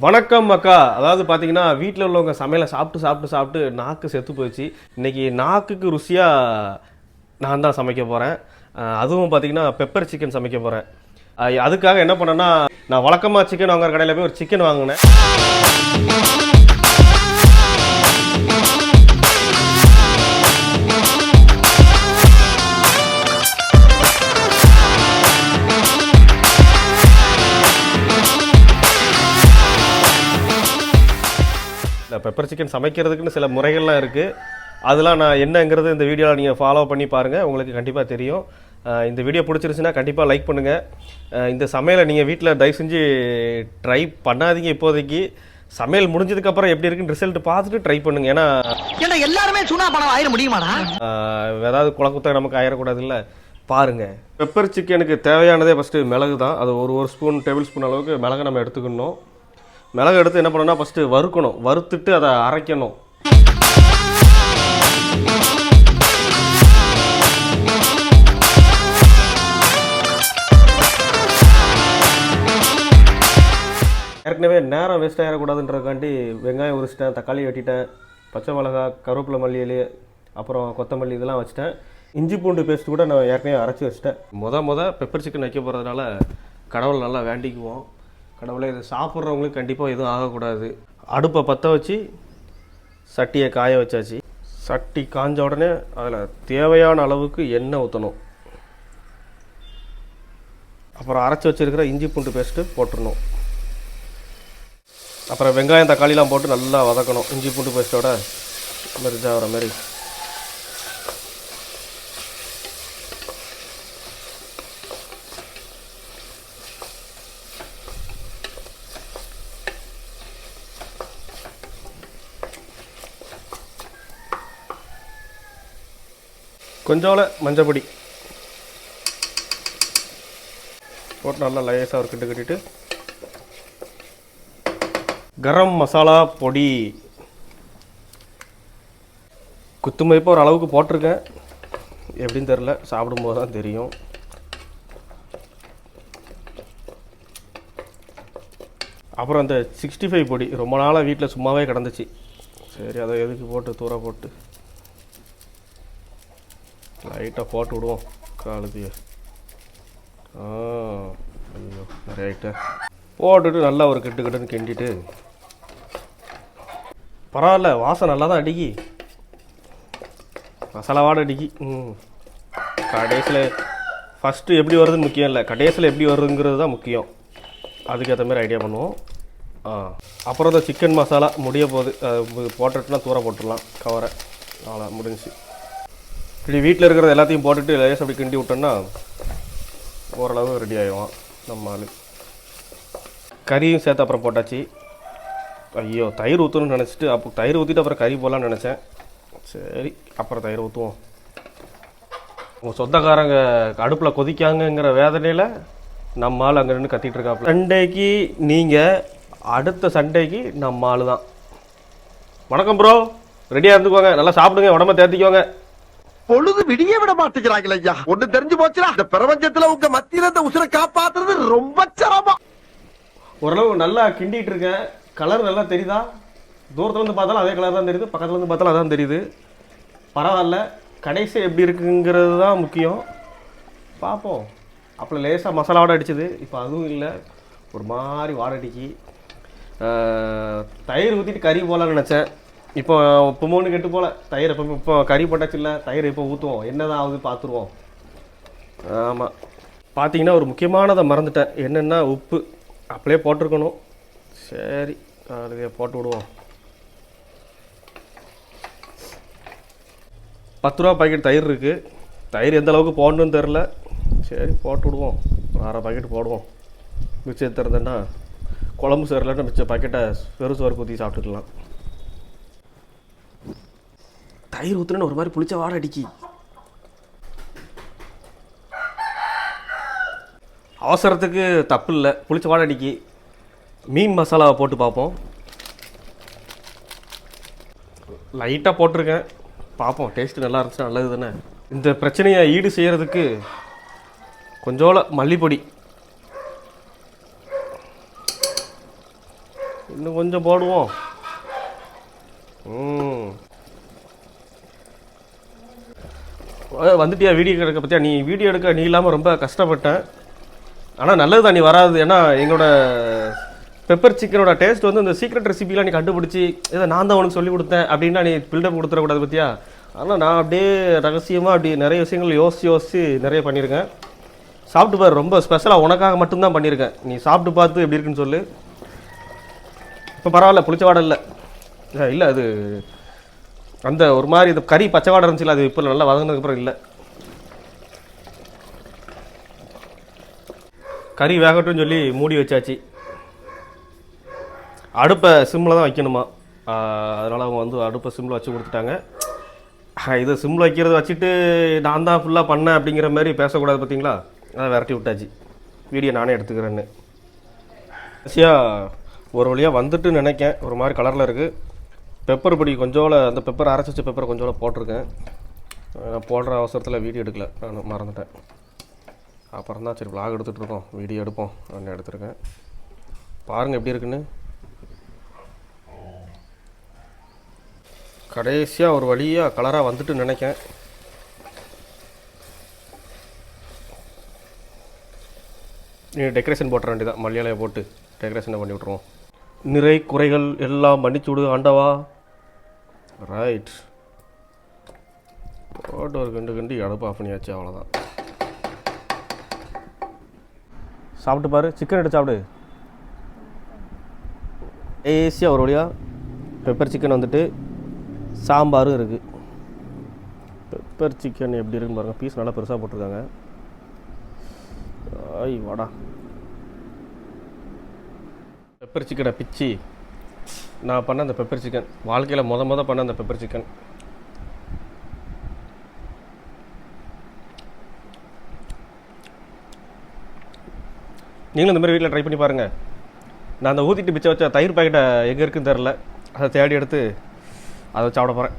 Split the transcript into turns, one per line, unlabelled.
வணக்கம் அக்கா. அதாவது பார்த்தீங்கன்னா வீட்டில் உள்ளவங்க சமையலை சாப்பிட்டு நாக்கு செத்து போயிடுச்சு. இன்னைக்கு நாக்குக்கு ருசியாக நான் தான் சமைக்க போகிறேன். அதுவும் பார்த்தீங்கன்னா பெப்பர் சிக்கன் சமைக்க போகிறேன். அதுக்காக என்ன பண்ணேன்னா, நான் வழக்கமாக சிக்கன் வாங்குற கடையில் போய் ஒரு சிக்கன் வாங்கினேன். பெப்பர் சிக்கன் சமைக்கிறதுக்குன்னு சில முறைகள்லாம் இருக்குது. அதெல்லாம் நான் என்னங்கிறது இந்த வீடியோவில் நீங்கள் ஃபாலோ பண்ணி பாருங்கள், உங்களுக்கு கண்டிப்பாக தெரியும். இந்த வீடியோ பிடிச்சிருச்சுன்னா கண்டிப்பாக லைக் பண்ணுங்கள். இந்த சமையலை நீங்கள் வீட்டில் தயவு செஞ்சு ட்ரை பண்ணாதீங்க. இப்போதைக்கு சமையல் முடிஞ்சதுக்கப்புறம் எப்படி இருக்குன்னு ரிசல்ட் பார்த்துட்டு ட்ரை பண்ணுங்கள். ஏன்னா
எல்லாருமே சூனா பணம் ஆயிட முடியுமாடா?
ஏதாவது குளக்குத்த நமக்கு ஆயிடக்கூடாது இல்லை. பாருங்கள், பெப்பர் சிக்கனுக்கு தேவையானதே ஃபஸ்ட்டு மிளகு தான். அது ஒரு ஸ்பூன் டேபிள் ஸ்பூன் அளவுக்கு மிளகு நம்ம எடுத்துக்கணும். மிளகு எடுத்து என்ன பண்ணணும்னா ஃபஸ்ட்டு வறுக்கணும். வறுத்துட்டு அதை அரைக்கணும். ஏற்கனவே நேரம் வேஸ்ட் ஆகிடக்கூடாதுன்றதுக்காண்டி வெங்காயம் உரிச்சிட்டேன், தக்காளி வெட்டிட்டேன், பச்சை மிளகா, கருவேப்பிலை, மல்லி இலை, அப்புறம் கொத்தமல்லி இதெல்லாம் வச்சுட்டேன். இஞ்சி பூண்டு பேஸ்ட் கூட நான் ஏற்கனவே அரைச்சி வச்சுட்டேன். முத பெப்பர் சிக்கன் வைக்க போகிறதுனால கடவுள் நல்லா வேண்டிக்குவோம். கடவுளை இதை சாப்பிட்றவங்களுக்கு கண்டிப்பாக எதுவும் ஆகக்கூடாது. அடுப்பை பற்ற வச்சு சட்டியை காய வச்சாச்சு. சட்டி காஞ்ச உடனே அதில் தேவையான அளவுக்கு எண்ணெய் ஊற்றணும். அப்புறம் அரைச்சி வச்சுருக்கிற இஞ்சி பூண்டு பேஸ்ட்டு போட்டுடணும். அப்புறம் வெங்காயம் தக்காளிலாம் போட்டு நல்லா வதக்கணும். இஞ்சி பூண்டு பேஸ்ட்டோட மெரிஜா வர மாதிரி. கொஞ்சோல மஞ்சள் பொடி போட்டு நல்லா லேசாக ஒரு கிட்டு கட்டிட்டு, கரம் மசாலா பொடி குத்துமதிப்பாக ஒரு அளவுக்கு போட்டிருக்கேன். எப்படின்னு தெரில, சாப்பிடும்போது தான் தெரியும். அப்புறம் அந்த 65 பொடி ரொம்ப நாளாக வீட்டில் சும்மாவே கிடந்துச்சு. சரி, அதை எதுக்கு போட்டு தூர போட்டு லைட்டாக போட்டு விடுவோம் காலுக்கு. ஐயோ ரைட்டு போட்டுட்டு நல்லா ஒரு கட்டுன்னு கிண்டிட்டு, பரவாயில்ல வாசம் நல்லா தான் அடிக்கி, மசாலா வாடை அடிக்கி. கடைசியில் ஃபஸ்ட்டு எப்படி வருதுன்னு முக்கியம் இல்லை, கடைசியில் எப்படி வருதுங்கிறது தான் முக்கியம். அதுக்கேற்ற மாதிரி ஐடியா பண்ணுவோம். அப்புறம் இந்த சிக்கன் மசாலா முடிய போகுது. போட்டுட்டுனா தூர போட்டுடலாம் கவரை. அவ்வளோ முடிஞ்சிச்சு. இப்படி வீட்டில் இருக்கிறது எல்லாத்தையும் போட்டுட்டு லேசாக அப்படி கிண்டி விட்டோன்னா ஓரளவு ரெடி ஆகிடுவான் நம்ம ஆள். கறியும் சேர்த்து அப்புறம் போட்டாச்சு. ஐயோ தயிர் ஊற்றணும்னு நினச்சிட்டு அப்போ தயிர் ஊற்றிட்டு அப்புறம் கறி போடலான்னு நினச்சேன். சரி, அப்புறம் தயிர் ஊற்றுவோம். உங்கள் சொந்தக்காரங்க அடுப்பில் கொதிக்காங்கங்கிற வேதனையில் நம்ம ஆள் அங்கே நின்று கத்திட்டு இருக்காப்புல. சண்டேக்கு நீங்கள், அடுத்த சண்டேக்கு நம்ம ஆள் தான். வணக்கம் ப்ரோ, ரெடியாக இருந்துக்கோங்க, நல்லா சாப்பிடுங்க, உடம்ப தேர்த்திக்கோங்க.
பொழுது விடிய விட மாட்டேங்கிறாங்களே ஐயா. ஒண்ணு தெரிஞ்சு போச்சுனா, இந்த பிரபஞ்சத்துல உங்க மத்தியில இந்த உசுரை காப்பாத்துறது ரொம்ப சிரமம்.
ஓரளவு நல்லா கிண்டிட்டு இருக்கேன். கலர் நல்லா தெரியுதா? தூரத்துல இருந்து பார்த்தாலும் அதே கலர் தான் தெரியுது, பக்கத்துல இருந்து பார்த்தாலும் அதான் தெரியுது. பரவாயில்ல, கடைசி எப்படி இருக்குங்கிறது தான் முக்கியம். பார்ப்போம். அப்போ லேசாக மசாலாவோட அடிச்சது, இப்போ அதுவும் இல்லை, ஒரு மாதிரி வாடடிக்கு. தயிர் ஊற்றிட்டு கறி போகலான்னு நினச்சேன். இப்போ 3 கெட்டு போல் தயிர். இப்போ கறி போட்டாச்சு இல்லை, தயிர் இப்போ ஊற்றுவோம், என்ன தான் ஆகுது பார்த்துருவோம். ஆமாம், பார்த்தீங்கன்னா ஒரு முக்கியமானதை மறந்துட்டேன். என்னென்னா உப்பு அப்படியே போட்டிருக்கணும். சரி, அதுக்கு போட்டு விடுவோம். 10 ரூபா பாக்கெட் தயிர் இருக்குது. தயிர் எந்த அளவுக்கு போடணுன்னு தெரில. சரி, போட்டு விடுவோம். 1/2 பாக்கெட் போடுவோம். மிச்சம் எடுத்துருந்தேன்னா குழம்பு சேரலன்னா மிச்ச பாக்கெட்டை வெறும் சோறு ஊற்றி சாப்பிட்டுக்கலாம். தயிர் ஊற்றுன்னு ஒரு மாதிரி புளிச்ச வாடை அடிக்கி. அவசரத்துக்கு தப்பு இல்லை, புளிச்ச வாடை அடிக்கி. மீன் மசாலாவை போட்டு பார்ப்போம். லைட்டாக போட்டிருக்கேன், பார்ப்போம். டேஸ்ட்டு நல்லா இருந்துச்சு, நல்லது தானே. இந்த பிரச்சனையை ஈடு செய்கிறதுக்கு கொஞ்சோல மல்லிப்பொடி இன்னும் கொஞ்சம் போடுவோம். வந்துட்டியா வீடியோ எடுக்க பற்றியா? நீ வீடியோ எடுக்க நீ இல்லாமல் ரொம்ப கஷ்டப்பட்டேன். ஆனால் நல்லது தான் நீ வராது. ஏன்னா எங்களோட பெப்பர் சிக்கனோட டேஸ்ட் வந்து இந்த சீக்ரெட் ரெசிபிலாம் நீ கண்டுபிடிச்சி இதை நான் தான் உனக்கு சொல்லி கொடுத்தேன் அப்படின்னா நீ பில்டப் கொடுத்துடக்கூடாது பற்றியா? ஆனால் நான் அப்படியே ரகசியமாக அப்படி நிறைய விஷயங்கள் யோசித்து நிறைய பண்ணியிருக்கேன். சாப்பிட்டு பாரு, ரொம்ப ஸ்பெஷலாக உனக்காக மட்டும்தான் பண்ணியிருக்கேன். நீ சாப்பிட்டு பார்த்து எப்படி இருக்குன்னு சொல்லு. இப்போ பரவாயில்ல, புளிச்ச வாடை இல்லை. இல்லை அது அந்த ஒரு மாதிரி இந்த கறி பச்சை வாடை இருந்துச்சுல, அது இப்போ நல்லா வதங்கினதுக்கப்புறம் இல்லை. கறி வேகட்டும்னு சொல்லி மூடி வச்சாச்சு. அடுப்பை சிம்மில் தான் வைக்கணுமா, அதனால் அவங்க வந்து அடுப்பை சிம்மில் வச்சு கொடுத்துட்டாங்க. இதை சிம்மில் வைக்கிறத வச்சுட்டு நான் தான் ஃபுல்லாக பண்ணேன் அப்படிங்கிற மாதிரி பேசக்கூடாது பார்த்தீங்களா? அதை விரட்டி விட்டாச்சு. வீடியோ நானே எடுத்துக்கிறேன்னு. ஈஸியாக ஒரு வழியாக வந்துட்டு நினைக்கேன். ஒரு மாதிரி கலரில் இருக்குது. பெப்பர் பொடி கொஞ்சோல, அந்த பெப்பர் அரைச்சி வச்ச பெப்பரை கொஞ்சோல போட்டிருக்கேன். நான் போடுற அவசரத்தில் வீடியோ எடுக்கல, நான் மறந்துட்டேன். அப்புறம் தான் சரி vlog எடுத்துகிட்ருக்கோம், வீடியோ எடுப்போம் அப்படின்னு எடுத்துருக்கேன். பாருங்கள் எப்படி இருக்குன்னு. கடைசியாக ஒரு வழியாக கலராக வந்துட்டு நினைக்கேன். நீ டெக்கரேஷன் போட்டுற வேண்டியதான், மல்லியாலையை போட்டு டெக்கரேஷனை பண்ணி விட்ருவோம். நிறை குறைகள் எல்லாம் மன்னிச்சுடு ஆண்டவா. ரைட், போட்டு ஒரு கண்டு அடுப்பு ஆஃப் பண்ணியாச்சு, அவ்வளோதான். சாப்பிட்டு பாரு, சிக்கன் எடுத்து சாப்பிடு. ஈஸியாக ஒரு வழியாக பெப்பர் சிக்கன் வந்துட்டு சாம்பாரும் இருக்குது. பெப்பர் சிக்கன் எப்படி இருக்குன்னு பாருங்கள். பீஸ் நல்லா பெருசாக போட்டிருக்காங்க. ஐய் வாடா. பெப்பர் சிக்கனை பிச்சு நான் பண்ண அந்த பெப்பர் சிக்கன், வாழ்க்கையில் மொதல் பண்ண அந்த பெப்பர் சிக்கன். நீங்களும் இந்த மாதிரி வீட்டில் ட்ரை பண்ணி பாருங்கள். நான் அந்த ஊற்றிட்டு பிச்சை வச்ச தயிர் பாக்கெட்டை எங்கே இருக்குன்னு தெரில, அதை தேடி எடுத்து அதை சாப்பிட போகிறேன்.